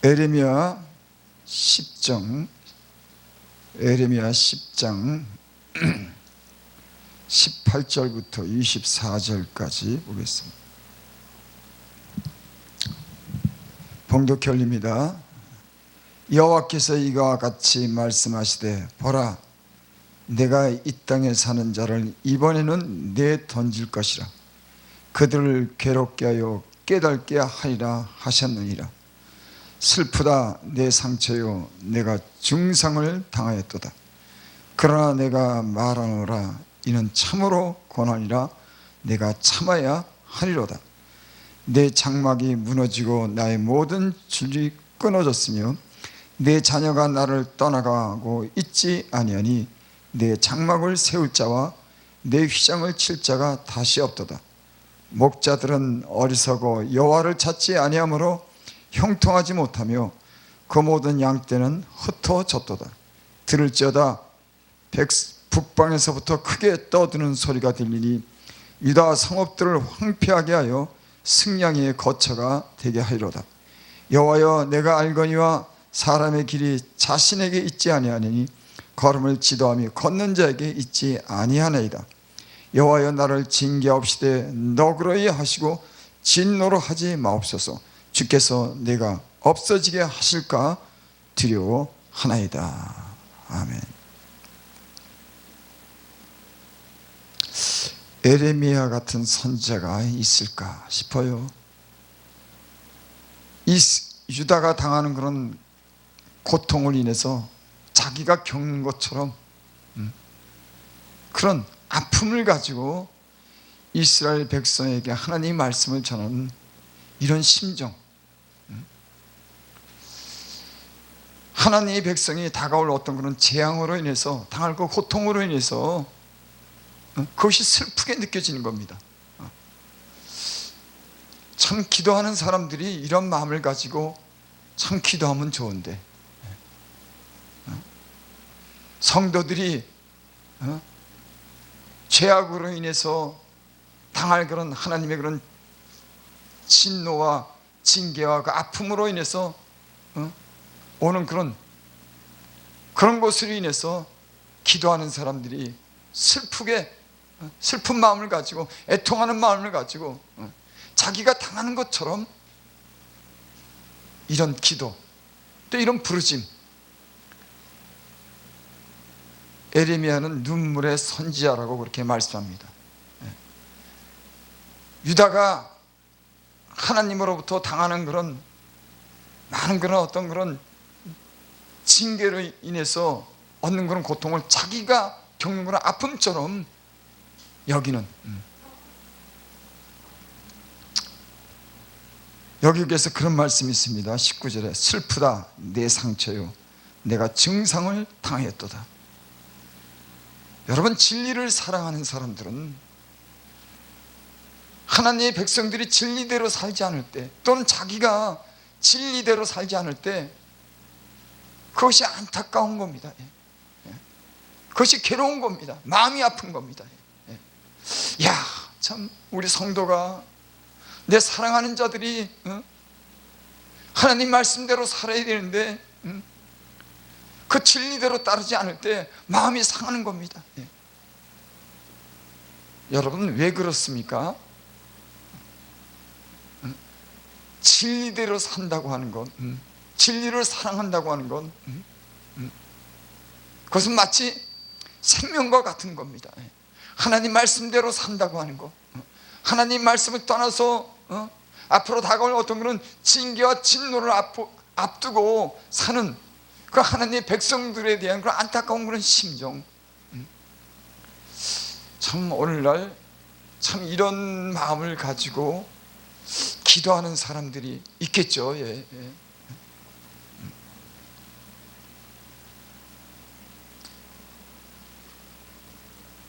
에레미야 10장 18절부터 24절까지 보겠습니다. 봉독해 올립니다. 여호와께서 이와 같이 말씀하시되 보라, 내가 이 땅에 사는 자를 이번에는 내던질 것이라. 그들을 괴롭게 하여 깨닫게 하리라 하셨느니라. 슬프다 내 상처요, 내가 중상을 당하였도다. 그러나 내가 말하노라, 이는 참으로 고난이라. 내가 참아야 하리로다. 내 장막이 무너지고 나의 모든 줄이 끊어졌으며 내 자녀가 나를 떠나가고 있지 아니하니 내 장막을 세울 자와 내 휘장을 칠 자가 다시 없도다. 목자들은 어리석어 여호와를 찾지 아니하므로 형통하지 못하며 그 모든 양떼는 흩어졌도다. 들을지어다 북방에서부터 크게 떠드는 소리가 들리니 유다 성읍들을 황폐하게 하여 승냥이의 거처가 되게 하리로다. 여호와여, 내가 알거니와 사람의 길이 자신에게 있지 아니하니 걸음을 지도하며 걷는 자에게 있지 아니하나이다. 여호와여, 나를 징계하옵시되 너그러이 하시고 진노로 하지 마옵소서. 주께서 내가 없어지게 하실까 두려워하나이다. 아멘. 에레미야 같은 선지자가 있을까 싶어요. 이 유다가 당하는 그런 고통을 인해서 자기가 겪는 것처럼 그런 아픔을 가지고 이스라엘 백성에게 하나님의 말씀을 전하는 이런 심정, 하나님의 백성이 다가올 어떤 그런 재앙으로 인해서 당할 그 고통으로 인해서 그것이 슬프게 느껴지는 겁니다. 참 기도하는 사람들이 이런 마음을 가지고 참 기도하면 좋은데, 성도들이 죄악으로 인해서 당할 그런 하나님의 그런 진노와 징계와 그 아픔으로 인해서 오는 그런 것으로 인해서 기도하는 사람들이 슬픈 마음을 가지고 애통하는 마음을 가지고 자기가 당하는 것처럼 이런 기도, 또 이런 부르짐. 에레미야는 눈물의 선지자라고 그렇게 말씀합니다. 유다가 하나님으로부터 당하는 그런 많은 그런 어떤 그런 징계로 인해서 얻는 그런 고통을 자기가 겪는 그런 아픔처럼 여기는, 여기에서 그런 말씀이 있습니다. 19절에 슬프다 내 상처요, 내가 증상을 당하였도다. 여러분, 진리를 사랑하는 사람들은 하나님의 백성들이 진리대로 살지 않을 때, 또는 자기가 진리대로 살지 않을 때 그것이 안타까운 겁니다. 그것이 괴로운 겁니다. 마음이 아픈 겁니다. 야, 참 우리 성도가, 내 사랑하는 자들이 하나님 말씀대로 살아야 되는데 그 진리대로 따르지 않을 때 마음이 상하는 겁니다. 여러분, 왜 그렇습니까? 진리대로 산다고 하는 건, 진리를 사랑한다고 하는 건, 그것은 마치 생명과 같은 겁니다. 하나님 말씀대로 산다고 하는 것, 하나님 말씀을 떠나서 앞으로 다가올 어떤 그런 징계와 진노를 앞두고 사는 그 하나님의 백성들에 대한 그런 안타까운 그런 심정, 참 오늘날 참 이런 마음을 가지고 기도하는 사람들이 있겠죠. 예.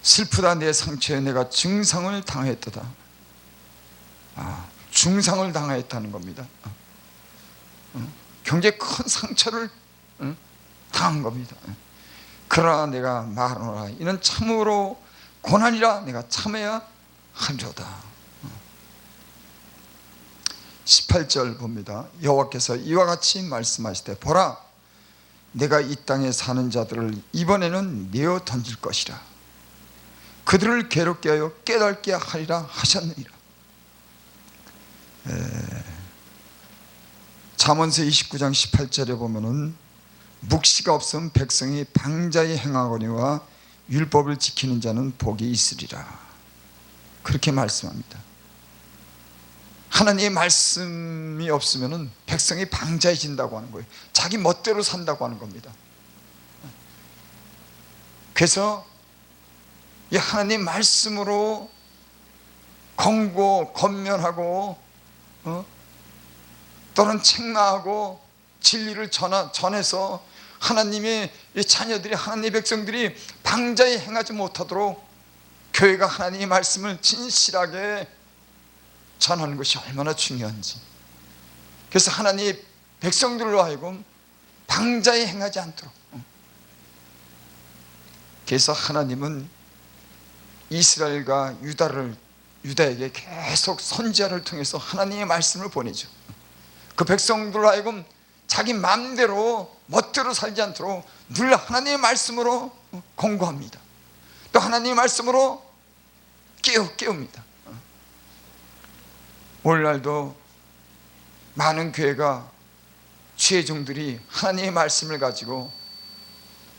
슬프다 내 상처에 내가 중상을 당하였도다. 중상을 당하였다는 겁니다. 굉장히 큰 상처를 당한 겁니다. 그러나 내가 말하노라, 이는 참으로 고난이라. 내가 참아야 하리로다. 18절 봅니다. 여호와께서 이와 같이 말씀하시되 보라 내가 이 땅에 사는 자들을 이번에는 내어 던질 것이라. 그들을 괴롭게 하여 깨닫게 하리라 하셨느니라. 잠언서 29장 18절에 보면은 묵시가 없음 백성이 방자히 행하거니와 율법을 지키는 자는 복이 있으리라. 그렇게 말씀합니다. 하나님의 말씀이 없으면 백성이 방자해진다고 하는 거예요. 자기 멋대로 산다고 하는 겁니다. 그래서 이 하나님 말씀으로 권고, 권면하고 또는 책망하고 진리를 전해서 하나님의 자녀들이, 하나님의 백성들이 방자히 행하지 못하도록 교회가 하나님의 말씀을 진실하게 전하는 것이 얼마나 중요한지. 그래서 하나님의 백성들로 하여금 방자히 행하지 않도록. 그래서 하나님은 이스라엘과 유다에게 계속 선지자를 통해서 하나님의 말씀을 보내죠. 그 백성들로 하여금 자기 마음대로 멋대로 살지 않도록 늘 하나님의 말씀으로 권고합니다. 또 하나님의 말씀으로 깨웁니다. 오늘날도 많은 교회가 주의 종들이 하나님의 말씀을 가지고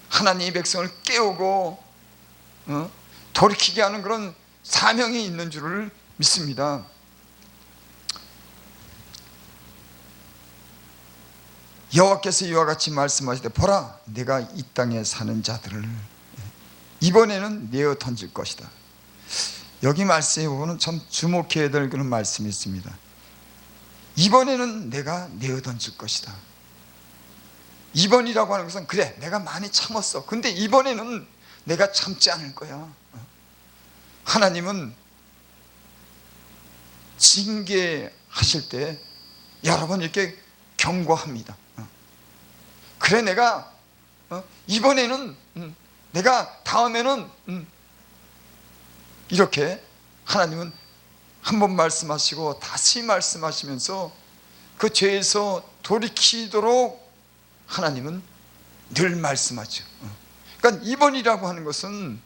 하나님의 백성을 깨우고 돌이키게 하는 그런 사명이 있는 줄을 믿습니다. 여호와께서 이와 같이 말씀하시되 보라 내가 이 땅에 사는 자들을 이번에는 내어 던질 것이다. 여기 말씀에 보면 참 주목해야 될 그런 말씀이 있습니다. 이번에는 내가 내어 던질 것이다. 이번이라고 하는 것은 그래 내가 많이 참았어. 근데 이번에는 내가 참지 않을 거야. 하나님은 징계하실 때 여러 번 이렇게 경고합니다. 그래 내가 이번에는 내가 다음에는 이렇게 하나님은 한 번 말씀하시고 다시 말씀하시면서 그 죄에서 돌이키도록 하나님은 늘 말씀하죠. 그러니까 이번이라고 하는 것은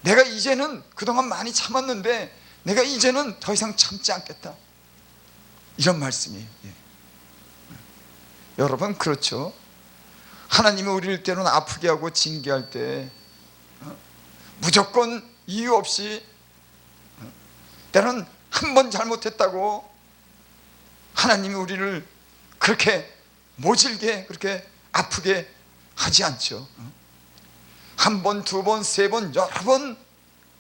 내가 이제는 그동안 많이 참았는데 내가 이제는 더 이상 참지 않겠다, 이런 말씀이에요. 여러분 그렇죠. 하나님이 우리를 때로는 아프게 하고 징계할 때 무조건 이유 없이 때로는 한 번 잘못했다고 하나님이 우리를 그렇게 모질게 그렇게 아프게 하지 않죠. 한 번, 두 번, 세 번, 여러 번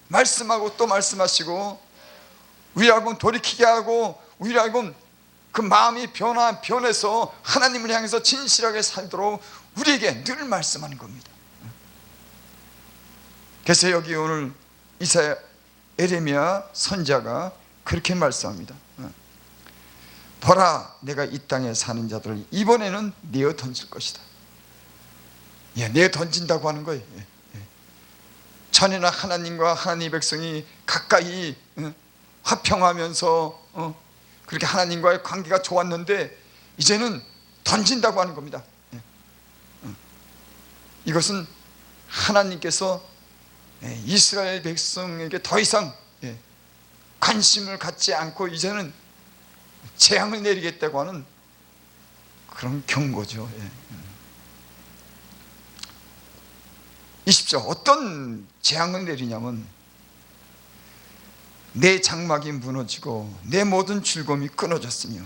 말씀하고 또 말씀하시고 우리하고 돌이키게 하고 우리하고 그 마음이 변해서 하나님을 향해서 진실하게 살도록 우리에게 늘 말씀하는 겁니다. 그래서 여기 오늘 이사야, 에레미야 선지자가 그렇게 말씀합니다. 보라 내가 이 땅에 사는 자들을 이번에는 내어 던질 것이다. 내어 던진다고 하는 거예요. 전에는 하나님과 하나님의 백성이 가까이 화평하면서 그렇게 하나님과의 관계가 좋았는데 이제는 던진다고 하는 겁니다. 이것은 하나님께서 이스라엘 백성에게 더 이상 관심을 갖지 않고 이제는 재앙을 내리겠다고 하는 그런 경고죠. 20절 어떤 재앙을 내리냐면 내 장막이 무너지고 내 모든 즐거움이 끊어졌으며,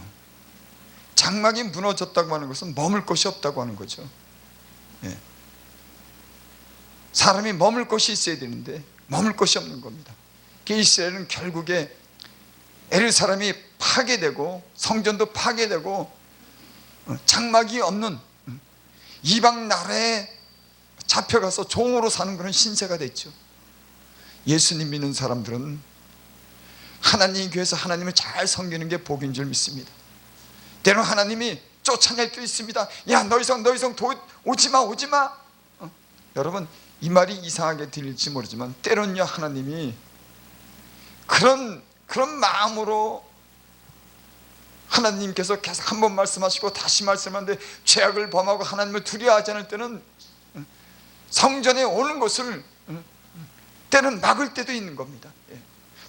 장막이 무너졌다고 하는 것은 머물 곳이 없다고 하는 거죠. 사람이 머물 곳이 있어야 되는데 머물 곳이 없는 겁니다. 이스라엘은 결국에 예루살렘이 파괴되고 성전도 파괴되고 장막이 없는 이방 나라에 잡혀가서 종으로 사는 그런 신세가 됐죠. 예수님 믿는 사람들은 하나님 교회에서 하나님을 잘 섬기는 게 복인 줄 믿습니다. 때로 하나님이 쫓아낼 때도 있습니다. 야 너 이상 오지마. 여러분 이 말이 이상하게 들릴지 모르지만 때론요 하나님이 그런 마음으로 하나님께서 계속 한 번 말씀하시고 다시 말씀하는데 죄악을 범하고 하나님을 두려워하지 않을 때는 성전에 오는 것을 때는 막을 때도 있는 겁니다.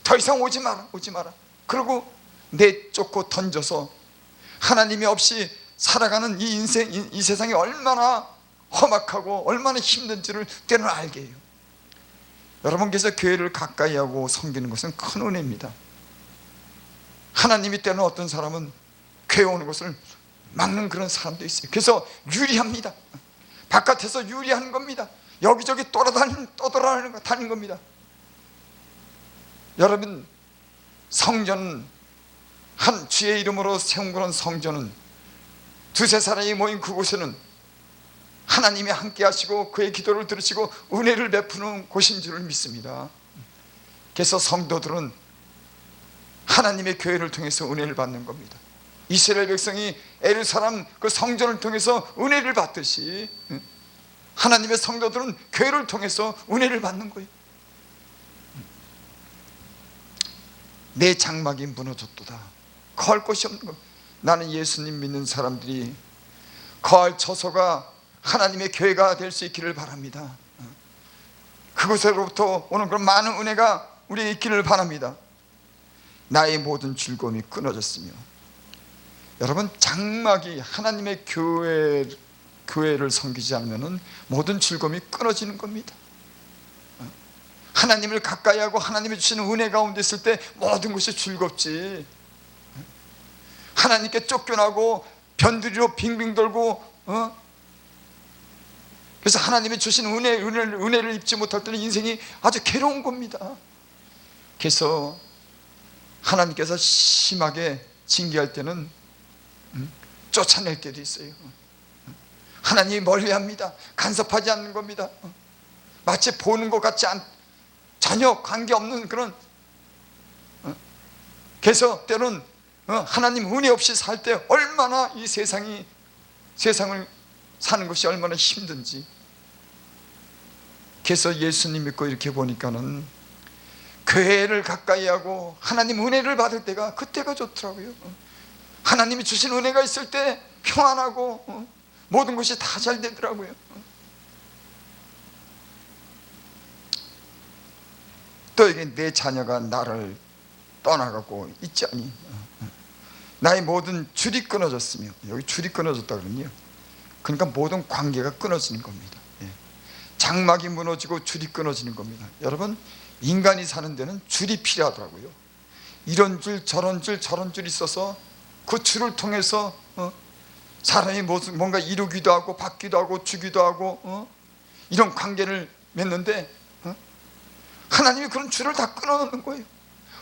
더 이상 오지 마라, 오지 마라. 그리고 내쫓고 던져서 하나님이 없이 살아가는 이 인생, 이 세상이 얼마나 험악하고 얼마나 힘든지를 때는 알게 해요. 여러분께서 교회를 가까이 하고 섬기는 것은 큰 은혜입니다. 하나님이 때는 어떤 사람은 교회 오는 것을 막는 그런 사람도 있어요. 그래서 유리합니다. 바깥에서 유리하는 겁니다. 여기저기 떠돌아다니는 겁니다. 여러분, 성전, 한 주의 이름으로 세운 그런 성전은 두세 사람이 모인 그곳에는 하나님이 함께 하시고 그의 기도를 들으시고 은혜를 베푸는 곳인 줄을 믿습니다. 그래서 성도들은 하나님의 교회를 통해서 은혜를 받는 겁니다. 이스라엘 백성이 예루살렘 그 성전을 통해서 은혜를 받듯이 하나님의 성도들은 교회를 통해서 은혜를 받는 거예요. 내 장막이 무너졌도다. 거할 곳이 없는 겁니다. 나는 예수님 믿는 사람들이 거할 처소가 하나님의 교회가 될 수 있기를 바랍니다. 그곳으로부터 오는 그런 많은 은혜가 우리에게 있기를 바랍니다. 나의 모든 즐거움이 끊어졌으며, 여러분, 장막이 하나님의 교회를 섬기지 않으면 모든 즐거움이 끊어지는 겁니다. 하나님을 가까이 하고 하나님이 주시는 은혜 가운데 있을 때 모든 것이 즐겁지, 하나님께 쫓겨나고 변두리로 빙빙 돌고 그래서 하나님이 주신 은혜를 입지 못할 때는 인생이 아주 괴로운 겁니다. 그래서 하나님께서 심하게 징계할 때는 쫓아낼 때도 있어요. 하나님이 멀리합니다. 간섭하지 않는 겁니다. 마치 보는 것 같지 전혀 관계없는 그런. 그래서 때는 하나님 은혜 없이 살 때 얼마나 이 세상을 사는 것이 얼마나 힘든지. 그래서 예수님 믿고 이렇게 보니까는 교회를 가까이 하고 하나님 은혜를 받을 때가 그때가 좋더라고요. 하나님이 주신 은혜가 있을 때 평안하고 모든 것이 다 잘 되더라고요. 또 이게 내 자녀가 나를 떠나가고 있지 않니? 나의 모든 줄이 끊어졌으며, 여기 줄이 끊어졌다 그러네요. 그러니까 모든 관계가 끊어지는 겁니다. 장막이 무너지고 줄이 끊어지는 겁니다. 여러분, 인간이 사는 데는 줄이 필요하더라고요. 이런 줄 저런 줄 저런 줄이 있어서 그 줄을 통해서 사람이 뭔가 이루기도 하고 받기도 하고 주기도 하고 이런 관계를 맺는데 하나님이 그런 줄을 다 끊어놓는 거예요.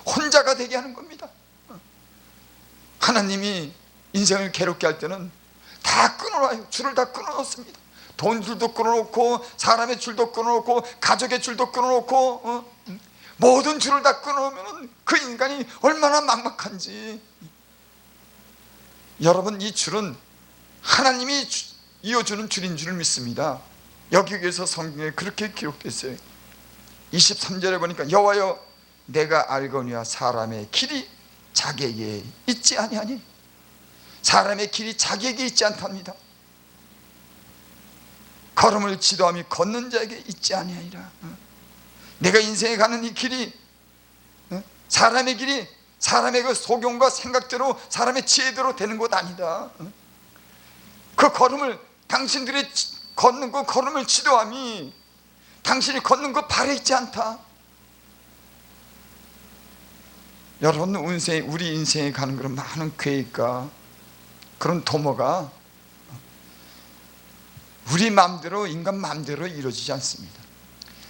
혼자가 되게 하는 겁니다. 하나님이 인생을 괴롭게 할 때는 다 끊어놔요. 줄을 다 끊어놓습니다. 돈 줄도 끊어놓고 사람의 줄도 끊어놓고 가족의 줄도 끊어놓고 모든 줄을 다 끊어놓으면 그 인간이 얼마나 막막한지. 여러분, 이 줄은 하나님이 이어주는 줄인 줄을 믿습니다. 여기에서 성경에 그렇게 기록되어 있어요. 23절에 보니까 여호와여 내가 알거니와 사람의 길이 자기에게 있지 아니하니. 사람의 길이 자기에게 있지 않답니다. 걸음을 지도함이 걷는 자에게 있지 아니하니라. 내가 인생에 가는 이 길이 사람의 길이 사람의 그 소견과 생각대로 사람의 지혜대로 되는 것 아니다. 그 걸음을 당신들이 걷는 그 걸음을 지도함이 당신이 걷는 그 발에 있지 않다. 여러분, 우리 인생에 가는 그런 많은 계획과 그런 도모가 우리 마음대로, 인간 마음대로 이루어지지 않습니다.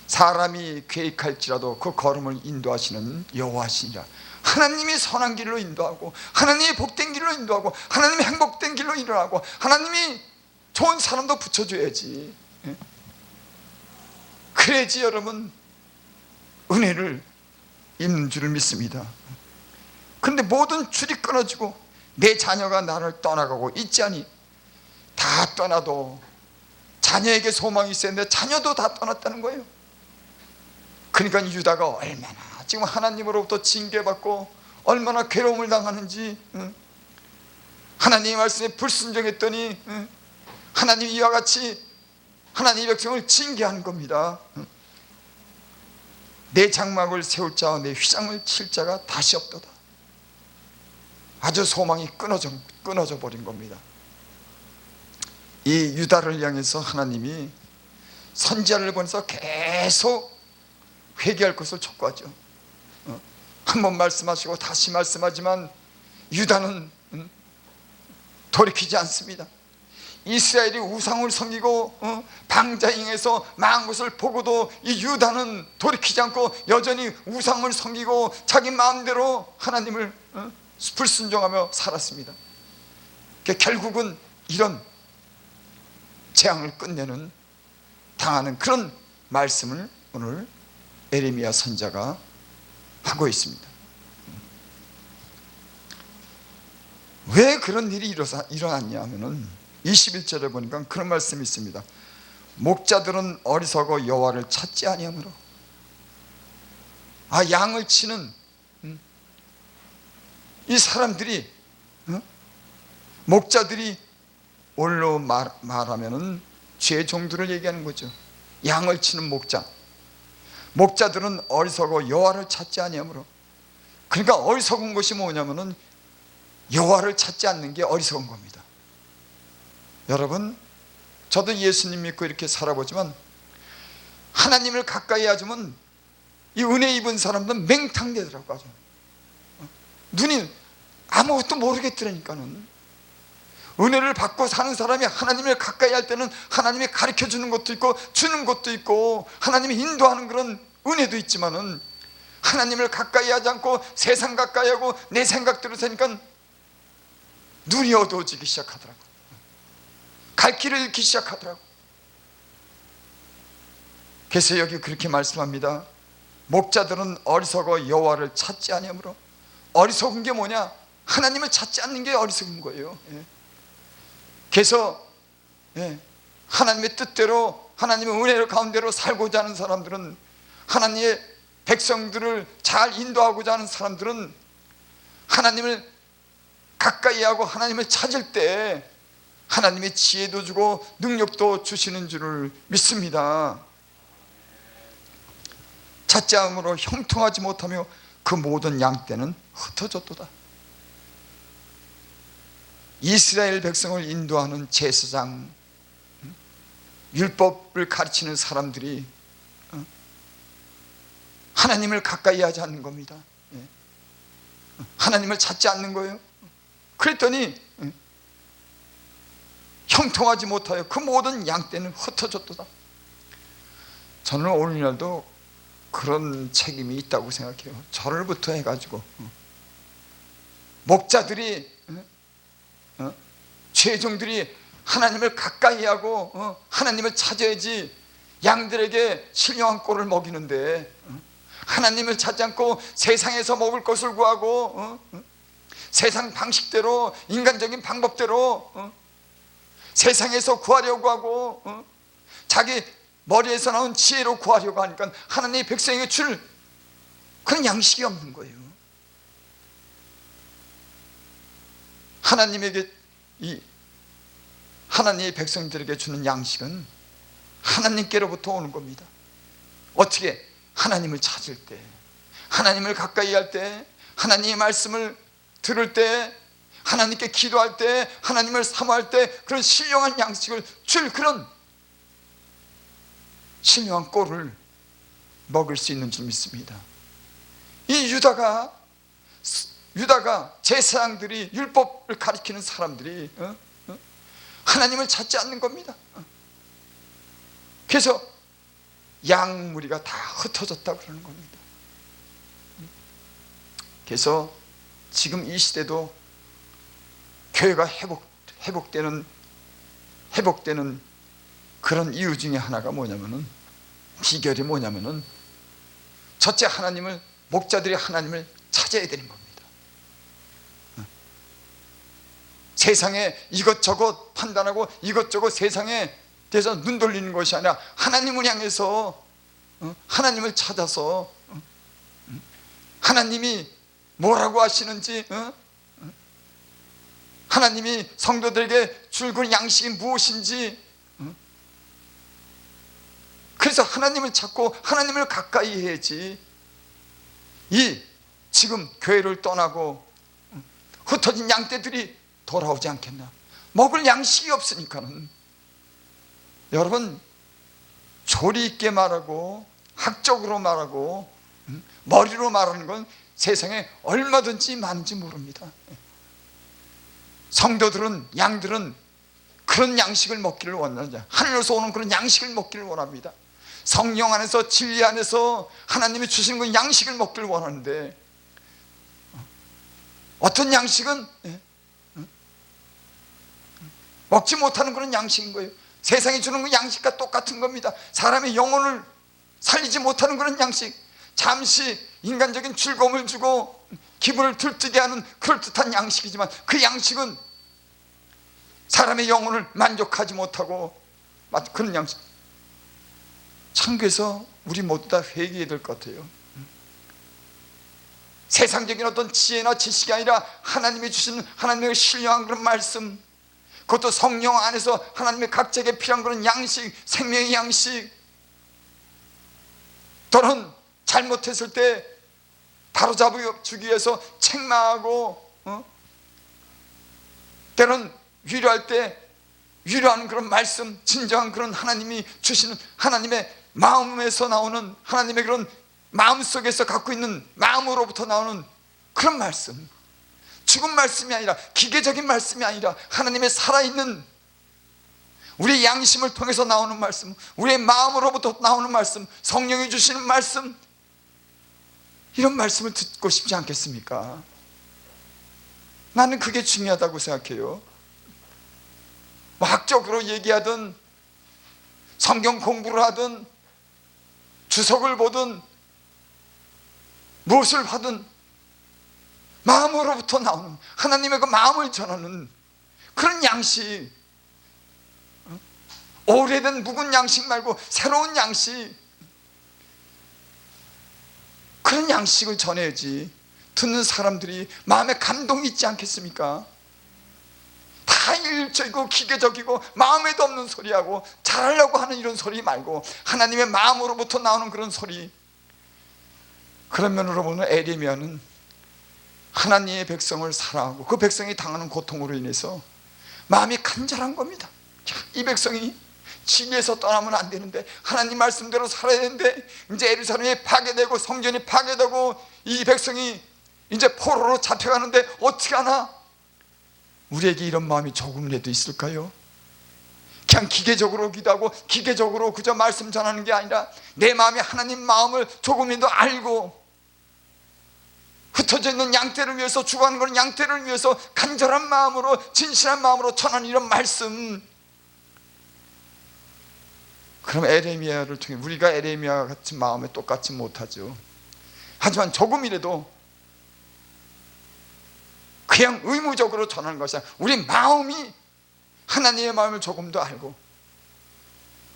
사람이 계획할지라도 그 걸음을 인도하시는 여호와시니라. 하나님이 선한 길로 인도하고 하나님이 복된 길로 인도하고 하나님이 행복된 길로 인도하고 하나님이 좋은 사람도 붙여줘야지. 그래야지 여러분 은혜를 입는 줄을 믿습니다. 그런데 모든 줄이 끊어지고 내 자녀가 나를 떠나가고 있지 않니. 다 떠나도 자녀에게 소망이 있었는데 자녀도 다 떠났다는 거예요. 그러니까 유다가 얼마나 지금 하나님으로부터 징계받고 얼마나 괴로움을 당하는지 하나님의 말씀에 불순종했더니 하나님이 이와 같이 하나님의 백성을 징계하는 겁니다. 내 장막을 세울 자와 내 휘장을 칠 자가 다시 없도다. 아주 소망이 끊어져 버린 겁니다. 이 유다를 향해서 하나님이 선지자를 보내서 계속 회개할 것을 촉구하죠. 한 번 말씀하시고 다시 말씀하지만 유다는 돌이키지 않습니다. 이스라엘이 우상을 섬기고 방자행해서 망한 것을 보고도 이 유다는 돌이키지 않고 여전히 우상을 섬기고 자기 마음대로 하나님을 불순종하며 살았습니다. 결국은 이런 재앙을 끝내는 당하는 그런 말씀을 오늘 에레미야 선지자가 하고 있습니다. 왜 그런 일이 일어났냐 하면은 21절에 보니까 그런 말씀이 있습니다. 목자들은 어리석어 여호와를 찾지 아니하므로. 양을 치는 이 사람들이, 목자들이 올로 말하면은 죄 종들을 얘기하는 거죠. 양을 치는 목자들은 어리석어 여호와를 찾지 아니하므로. 그러니까 어리석은 것이 뭐냐면은 여호와를 찾지 않는 게 어리석은 겁니다. 여러분, 저도 예수님 믿고 이렇게 살아보지만 하나님을 가까이 하자면 이 은혜 입은 사람들은 맹탕되더라고. 아주 눈이 아무것도 모르겠더라니까는. 은혜를 받고 사는 사람이 하나님을 가까이 할 때는 하나님이 가르쳐 주는 것도 있고 주는 것도 있고 하나님이 인도하는 그런 은혜도 있지만은, 하나님을 가까이 하지 않고 세상 가까이 하고 내 생각대로 사니까 눈이 어두워지기 시작하더라고. 갈 길을 잃기 시작하더라고. 그래서 여기 그렇게 말씀합니다. 목자들은 어리석어 여호와를 찾지 아니하므로. 어리석은 게 뭐냐? 하나님을 찾지 않는 게 어리석은 거예요. 그래서 하나님의 뜻대로, 하나님의 은혜를 가운데로 살고자 하는 사람들은, 하나님의 백성들을 잘 인도하고자 하는 사람들은 하나님을 가까이 하고 하나님을 찾을 때 하나님의 지혜도 주고 능력도 주시는 줄을 믿습니다. 찾지 않으므로 형통하지 못하며 그 모든 양떼는 흩어졌도다. 이스라엘 백성을 인도하는 제사장, 율법을 가르치는 사람들이 하나님을 가까이 하지 않는 겁니다. 하나님을 찾지 않는 거예요. 그랬더니 형통하지 못하여 그 모든 양떼는 흩어졌도다. 저는 오늘날도 그런 책임이 있다고 생각해요. 절부터 해가지고 목자들이, 죄종들이 하나님을 가까이 하고 하나님을 찾아야지 양들에게 신령한 꼴을 먹이는데, 하나님을 찾지 않고 세상에서 먹을 것을 구하고 세상 방식대로, 인간적인 방법대로 세상에서 구하려고 하고 자기 머리에서 나온 지혜로 구하려고 하니까 하나님의 백성에게 줄 그런 양식이 없는 거예요. 하나님에게, 하나님의 백성들에게 주는 양식은 하나님께로부터 오는 겁니다. 어떻게? 하나님을 찾을 때, 하나님을 가까이 할 때, 하나님의 말씀을 들을 때, 하나님께 기도할 때, 하나님을 사모할 때 그런 신령한 양식을 줄 그런 신령한 꼴을 먹을 수 있는 줄 믿습니다. 이 유다가 제사장들이, 율법을 가리키는 사람들이 하나님을 찾지 않는 겁니다. 그래서 양 무리가 다 흩어졌다고 그러는 겁니다. 그래서 지금 이 시대도 교회가 회복되는 그런 이유 중에 하나가 뭐냐면은, 비결이 뭐냐면은, 첫째, 목자들이 하나님을 찾아야 되는 겁니다. 세상에 이것저것 판단하고 이것저것 세상에 대해서 눈 돌리는 것이 아니라 하나님을 향해서, 하나님을 찾아서 하나님이 뭐라고 하시는지, 하나님이 성도들에게 줄 그 양식이 무엇인지, 그래서 하나님을 찾고 하나님을 가까이 해야지, 이 지금 교회를 떠나고 흩어진 양떼들이 돌아오지 않겠나. 먹을 양식이 없으니까는. 여러분, 조리 있게 말하고 학적으로 말하고 머리로 말하는 건 세상에 얼마든지 많은지 모릅니다. 성도들은, 양들은 그런 양식을 먹기를 원하죠. 하늘에서 오는 그런 양식을 먹기를 원합니다. 성령 안에서, 진리 안에서 하나님이 주시는 그 양식을 먹기를 원하는데, 어떤 양식은 먹지 못하는 그런 양식인 거예요. 세상이 주는 그 양식과 똑같은 겁니다. 사람의 영혼을 살리지 못하는 그런 양식, 잠시 인간적인 즐거움을 주고 기분을 들뜨게 하는 그럴듯한 양식이지만, 그 양식은 사람의 영혼을 만족하지 못하고 그런 양식. 창교에서 우리 모두 다 회개해야 될 것 같아요. 세상적인 어떤 지혜나 지식이 아니라 하나님이 주신 하나님의 신령한 그런 말씀, 그것도 성령 안에서 하나님의 각자에게 필요한 그런 양식, 생명의 양식. 또는 잘못했을 때 바로잡아주기 위해서 책망하고, 때로는 위로할 때 위로하는 그런 말씀, 진정한 그런 하나님이 주시는 하나님의 마음에서 나오는, 하나님의 그런 마음속에서 갖고 있는 마음으로부터 나오는 그런 말씀, 죽은 말씀이 아니라, 기계적인 말씀이 아니라 하나님의 살아있는 우리의 양심을 통해서 나오는 말씀, 우리의 마음으로부터 나오는 말씀, 성령이 주시는 말씀, 이런 말씀을 듣고 싶지 않겠습니까? 나는 그게 중요하다고 생각해요. 학적으로 얘기하든 성경 공부를 하든 주석을 보든 무엇을 하든 마음으로부터 나오는, 하나님의 그 마음을 전하는 그런 양식, 오래된 묵은 양식 말고 새로운 양식, 그런 양식을 전해야지 듣는 사람들이 마음에 감동이 있지 않겠습니까? 다 일적이고 기계적이고 마음에도 없는 소리하고 잘하려고 하는 이런 소리 말고 하나님의 마음으로부터 나오는 그런 소리. 그런 면으로 보면 에레미야는 하나님의 백성을 사랑하고 그 백성이 당하는 고통으로 인해서 마음이 간절한 겁니다. 이 백성이 진리에서 떠나면 안 되는데, 하나님 말씀대로 살아야 되는데, 이제 예루살렘이 파괴되고 성전이 파괴되고 이 백성이 이제 포로로 잡혀가는데 어떻게 하나? 우리에게 이런 마음이 조금이라도 있을까요? 그냥 기계적으로 기도하고 기계적으로 그저 말씀 전하는 게 아니라 내 마음이 하나님 마음을 조금이라도 알고, 흩어져 있는 양떼를 위해서, 죽어가는 그런 양떼를 위해서 간절한 마음으로, 진실한 마음으로 전하는 이런 말씀. 그럼 에레미야를 통해 우리가 에레미야 같은 마음에 똑같지 못하죠. 하지만 조금이라도 그냥 의무적으로 전하는 것이 아니라 우리 마음이 하나님의 마음을 조금 더 알고,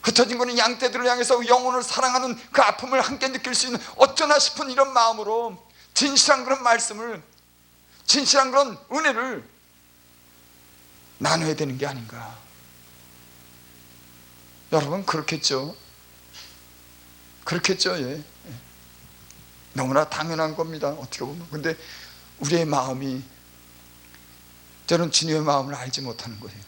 흩어진 거는 양떼들을 향해서 영혼을 사랑하는 그 아픔을 함께 느낄 수 있는 어쩌나 싶은 이런 마음으로 진실한 그런 말씀을, 진실한 그런 은혜를 나눠야 되는 게 아닌가. 여러분, 그렇겠죠? 그렇겠죠? 예. 너무나 당연한 겁니다, 어떻게 보면. 근데 우리의 마음이 저는 주님의 마음을 알지 못하는 거예요.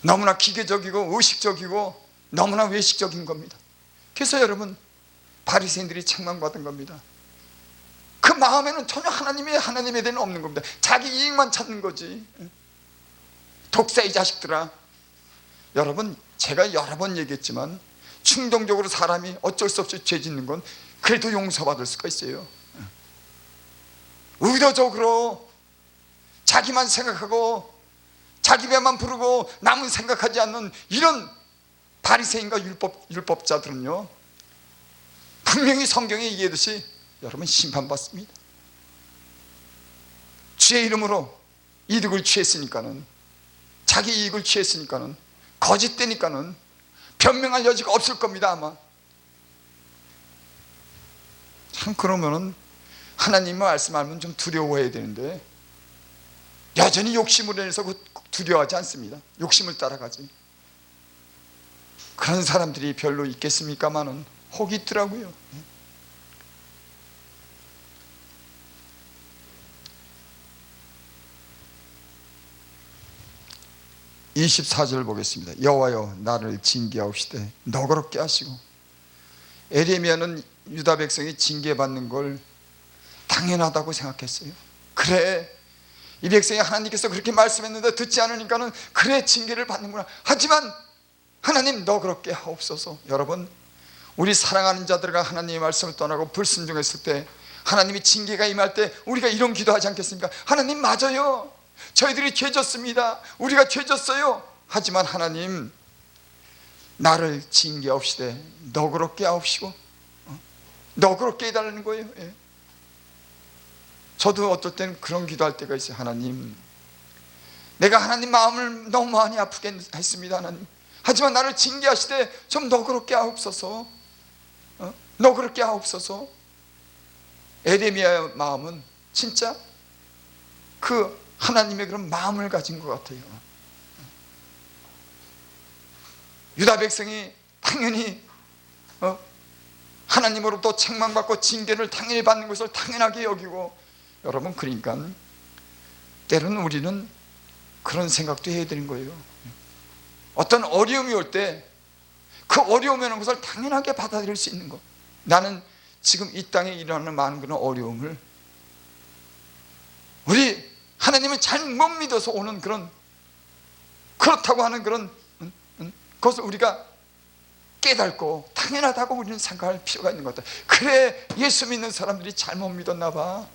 너무나 기계적이고 의식적이고 너무나 외식적인 겁니다. 그래서 여러분, 바리새인들이 책망받은 겁니다. 그 마음에는 전혀 하나님에 대한 없는 겁니다. 자기 이익만 찾는 거지. 독사 이 자식들아. 여러분, 제가 여러 번 얘기했지만 충동적으로 사람이 어쩔 수 없이 죄 짓는 건 그래도 용서받을 수가 있어요. 의도적으로 자기만 생각하고 자기 배만 부르고 남은 생각하지 않는 이런 바리새인과 율법자들은요, 분명히 성경에 얘기하듯이 여러분 심판받습니다. 주의 이름으로 이득을 취했으니까는, 자기 이익을 취했으니까는, 거짓되니까는 변명할 여지가 없을 겁니다, 아마. 참, 그러면은 하나님의 말씀하면 좀 두려워해야 되는데, 여전히 욕심으로 인해서 두려워하지 않습니다. 욕심을 따라가지. 그런 사람들이 별로 있겠습니까마는 혹이 있더라고요. 24절 보겠습니다. 여호와여 나를 징계하옵시되 너그럽게 하시고. 에레미야는 유다 백성이 징계받는 걸 당연하다고 생각했어요. 그래, 이 백성이 하나님께서 그렇게 말씀했는데 듣지 않으니까는 그래 징계를 받는구나. 하지만 하나님 너그럽게 하옵소서. 여러분, 우리 사랑하는 자들과 하나님의 말씀을 떠나고 불순종했을 때 하나님이 징계가 임할 때 우리가 이런 기도하지 않겠습니까? 하나님 맞아요, 저희들이 죄졌습니다, 우리가 죄졌어요. 하지만 하나님 나를 징계하옵시되 너그럽게 하옵시고, 너그럽게 해달라는 거예요. 저도 어떨 때는 그런 기도할 때가 있어요. 하나님, 내가 하나님 마음을 너무 많이 아프게 했습니다. 하나님, 하지만 나를 징계하시되 좀 너그럽게 하옵소서. 너그럽게 하옵소서. 에레미야의 마음은 진짜 그 하나님의 그런 마음을 가진 것 같아요. 유다 백성이 당연히 하나님으로부터 책망받고 징계를 당연히 받는 것을 당연하게 여기고, 여러분, 그러니까 때로는 우리는 그런 생각도 해야 되는 거예요. 어떤 어려움이 올 때 그 어려움이 오는 것을 당연하게 받아들일 수 있는 것. 나는 지금 이 땅에 일어나는 많은 그런 어려움을 우리 하나님은 잘 못 믿어서 오는 그런, 그렇다고 하는 그런 그것을 우리가 깨닫고 당연하다고 우리는 생각할 필요가 있는 것 같아요. 그래, 예수 믿는 사람들이 잘못 믿었나 봐.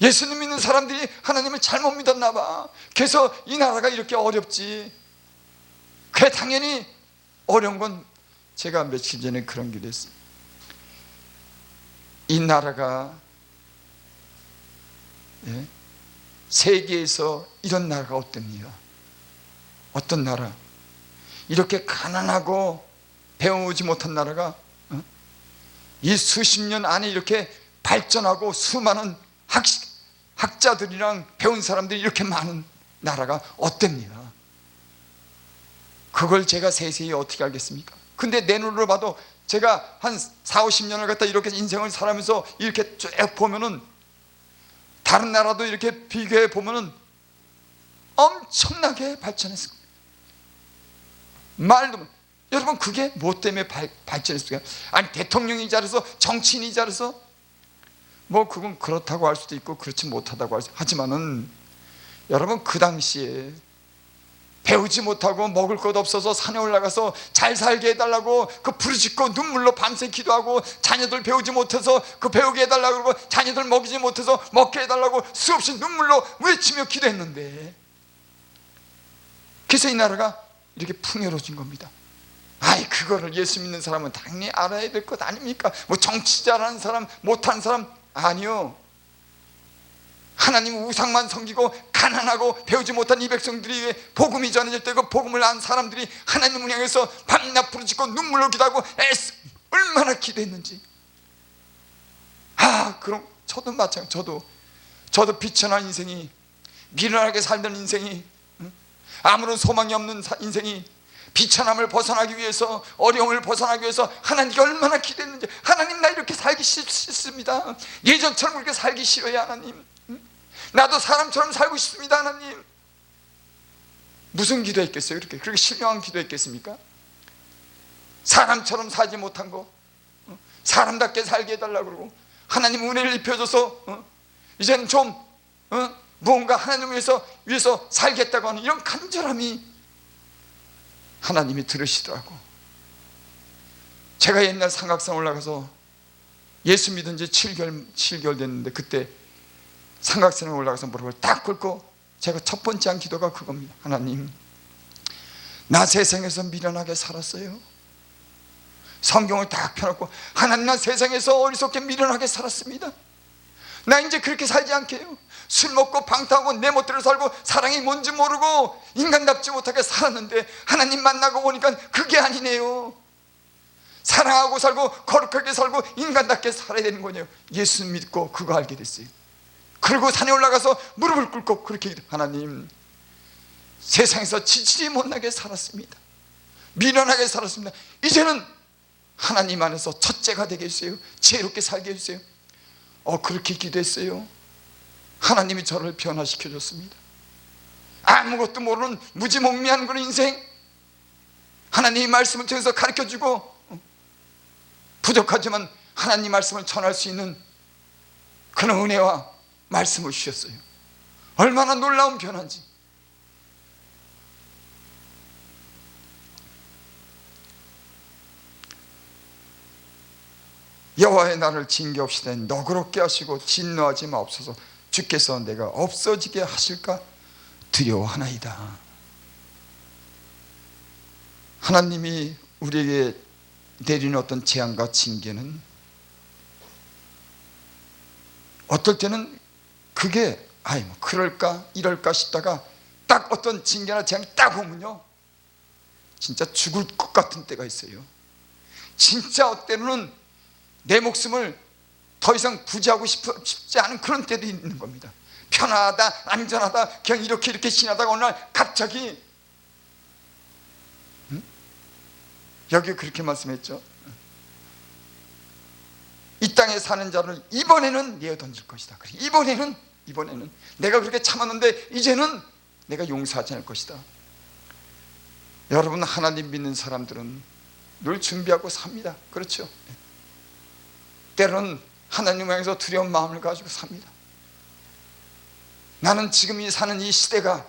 예수님 믿는 사람들이 하나님을 잘못 믿었나 봐. 그래서 이 나라가 이렇게 어렵지. 그래, 당연히 어려운 건, 제가 며칠 전에 그런 기도했어요. 이 나라가 세계에서 이런 나라가 어떻습니까? 어떤 나라, 이렇게 가난하고 배우지 못한 나라가 이 수십 년 안에 이렇게 발전하고 수많은 학자들이랑 배운 사람들이 이렇게 많은 나라가 어땠냐. 그걸 제가 세세히 어떻게 알겠습니까? 근데 내 눈으로 봐도 제가 한 4, 50년을 갖다 이렇게 인생을 살아면서 이렇게 쭉 보면은 다른 나라도 이렇게 비교해 보면은 엄청나게 발전했을 거예요. 말도, 여러분, 그게 뭐 때문에 발전했을까요? 아니, 대통령이 잘해서, 정치인이 잘해서, 뭐 그건 그렇다고 할 수도 있고 그렇지 못하다고 할 수. 하지만은 여러분, 그 당시에 배우지 못하고 먹을 것 없어서 산에 올라가서 잘 살게 해달라고 그 부르짖고 눈물로 밤새 기도하고, 자녀들 배우지 못해서 그 배우게 해달라고 그러고, 자녀들 먹이지 못해서 먹게 해달라고 수없이 눈물로 외치며 기도했는데, 그래서 이 나라가 이렇게 풍요로워진 겁니다. 아이, 그거를 예수 믿는 사람은 당연히 알아야 될 것 아닙니까? 뭐 정치 잘하는 사람, 못하는 사람, 아니요. 하나님 우상만 섬기고 가난하고 배우지 못한 이 백성들이 복음이 전해질 때 그 복음을 안 사람들이 하나님을 향해서 밤낮 부르짖고 눈물로 기도하고 얼마나 기도했는지. 그럼 저도 마찬가지. 저도 비천한 인생이, 미련하게 살던 인생이, 아무런 소망이 없는 인생이, 비천함을 벗어나기 위해서, 어려움을 벗어나기 위해서 하나님께 얼마나 기도했는지. 하나님, 나 이렇게 살기 싫습니다. 예전처럼 그렇게 살기 싫어요. 하나님, 나도 사람처럼 살고 싶습니다. 하나님. 무슨 기도했겠어요? 그렇게 신령한 기도했겠습니까? 사람처럼 살지 못한 거 사람답게 살게 해달라고 그러고, 하나님 은혜를 입혀줘서 이제는 좀 무언가 하나님을 위해서 살겠다고 하는 이런 간절함이 하나님이 들으시더라고. 제가 옛날 삼각산 올라가서 예수 믿은 지 7개월 됐는데, 그때 삼각산에 올라가서 무릎을 딱 꿇고 제가 첫 번째 한 기도가 그겁니다. 하나님, 나 세상에서 미련하게 살았어요. 성경을 딱 펴놓고, 하나님, 나 세상에서 어리석게 미련하게 살았습니다. 나 이제 그렇게 살지 않게요. 술 먹고 방탕하고 내 멋대로 살고 사랑이 뭔지 모르고 인간답지 못하게 살았는데, 하나님 만나고 보니까 그게 아니네요. 사랑하고 살고 거룩하게 살고 인간답게 살아야 되는 거네요. 예수 믿고 그거 알게 됐어요. 그리고 산에 올라가서 무릎을 꿇고 그렇게 하나님, 세상에서 지질이 못나게 살았습니다. 미련하게 살았습니다. 이제는 하나님 안에서 첫째가 되게 해주세요. 지혜롭게 살게 해주세요. 그렇게 기도했어요. 하나님이 저를 변화시켜 줬습니다. 아무것도 모르는 무지몽매한 그런 인생, 하나님의 말씀을 통해서 가르쳐주고, 부족하지만 하나님 말씀을 전할 수 있는 그런 은혜와 말씀을 주셨어요. 얼마나 놀라운 변화인지. 여호와의 나를 징계없이되 너그럽게 하시고 진노하지 마옵소서. 주께서 내가 없어지게 하실까 두려워하나이다. 하나님이 우리에게 내리는 어떤 재앙과 징계는 어떨 때는 그게 뭐 그럴까 이럴까 싶다가 딱 어떤 징계나 재앙이 딱 오면요, 진짜 죽을 것 같은 때가 있어요. 진짜 어때는 내 목숨을 더 이상 부지하고 싶지 않은 그런 때도 있는 겁니다. 편하다, 안전하다, 그냥 이렇게 지나다가 어느 날 갑자기, 여기 그렇게 말씀했죠. 이 땅에 사는 자를 이번에는 내어 던질 것이다. 이번에는 내가 그렇게 참았는데 이제는 내가 용서하지 않을 것이다. 여러분, 하나님 믿는 사람들은 늘 준비하고 삽니다. 그렇죠? 때로는 하나님을 향해서 두려운 마음을 가지고 삽니다. 나는 지금 사는 이 시대가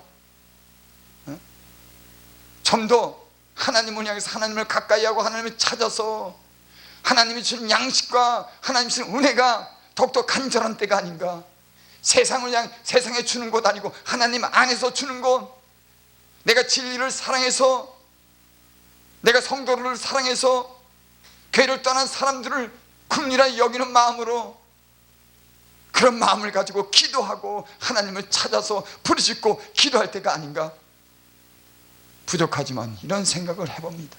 좀 더 하나님을 향해서 하나님을 가까이 하고 하나님을 찾아서 하나님이 주는 양식과 하나님이 주는 은혜가 더욱더 간절한 때가 아닌가. 세상에 주는 것 아니고 하나님 안에서 주는 것, 내가 진리를 사랑해서, 내가 성도를 사랑해서 교회를 떠난 사람들을 긍휼하게 여기는 마음으로, 그런 마음을 가지고 기도하고 하나님을 찾아서 부르짖고 기도할 때가 아닌가. 부족하지만 이런 생각을 해봅니다.